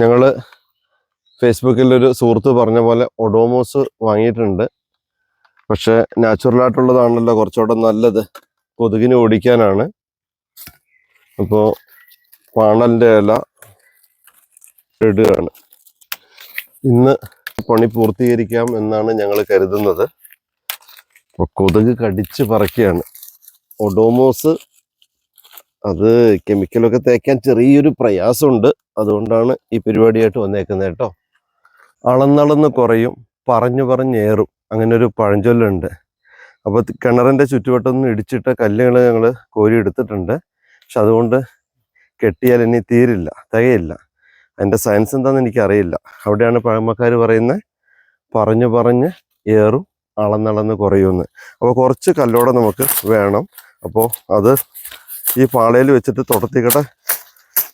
ഞങ്ങൾ ഫേസ്ബുക്കിലൊരു സുഹൃത്ത് പറഞ്ഞ പോലെ ഒഡോമോസ് വാങ്ങിയിട്ടുണ്ട്. പക്ഷെ നാച്ചുറലായിട്ടുള്ളതാണല്ലോ കുറച്ചുകൂടെ നല്ലത്, കൊതുകിനെ ഓടിക്കാനാണ്. അപ്പോൾ പാണലിൻ്റെ ഇല ഇടുകയാണ്. ഇന്ന് പണി പൂർത്തീകരിക്കാം എന്നാണ് ഞങ്ങൾ കരുതുന്നത്. അപ്പോൾ കൊതുക് കടിച്ച് പറിക്കുകയാണ്. ഒഡോമോസ് അത് കെമിക്കലൊക്കെ തേക്കാൻ ചെറിയൊരു പ്രയാസമുണ്ട്. അതുകൊണ്ടാണ് ഈ പരിപാടിയായിട്ട് വന്നേക്കുന്നത് കേട്ടോ. അളന്നളന്ന് കുറയും, പറഞ്ഞു പറഞ്ഞേറും, അങ്ങനെ ഒരു പഴഞ്ചൊല്ലുണ്ട്. അപ്പോൾ കിണറിൻ്റെ ചുറ്റുവട്ടമൊന്നും ഇടിച്ചിട്ട കല്ലുകൾ ഞങ്ങൾ കോരി എടുത്തിട്ടുണ്ട്. പക്ഷെ അതുകൊണ്ട് കെട്ടിയാൽ ഇനി തീരില്ല, തികയില്ല. അതിൻ്റെ സയൻസ് എന്താണെന്ന് എനിക്കറിയില്ല. അവിടെയാണ് പഴമക്കാർ പറയുന്നത് പറഞ്ഞു പറഞ്ഞ് ഏറും, അളന്നളന്ന് കുറയുമെന്ന്. അപ്പോൾ കുറച്ച് കല്ലോടെ നമുക്ക് വേണം. അപ്പോൾ അത് ഈ പാളയിൽ വെച്ചിട്ട് തോട്ടത്തിക്കടെ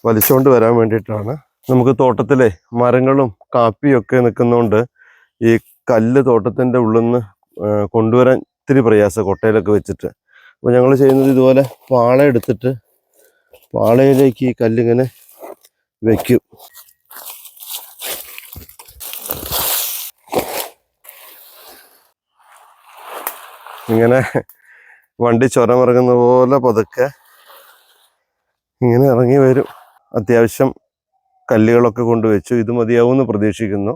വലിച്ചുകൊണ്ട് വരാൻ വേണ്ടിയിട്ടാണ്. നമുക്ക് തോട്ടത്തിലെ മരങ്ങളും കാപ്പിയും ഒക്കെ നിൽക്കുന്നതുകൊണ്ട് ഈ കല്ല് തോട്ടത്തിൻ്റെ ഉള്ളിൽ നിന്ന് കൊണ്ടുവരാൻ ഇത്തിരി പ്രയാസം, കൊട്ടയിലൊക്കെ വെച്ചിട്ട്. അപ്പോൾ ഞങ്ങൾ ചെയ്യുന്നത് ഇതുപോലെ പാള എടുത്തിട്ട് പാളയിലേക്ക് ഈ കല്ലിങ്ങനെ വയ്ക്കും. ഇങ്ങനെ വണ്ടി ചുരമിറങ്ങുന്ന പോലെ പതുക്കെ ഇങ്ങനെ ഇറങ്ങി വരും. അത്യാവശ്യം കല്ലുകളൊക്കെ കൊണ്ടുവച്ചു. ഇത് മതിയാവുമെന്ന് പ്രതീക്ഷിക്കുന്നു.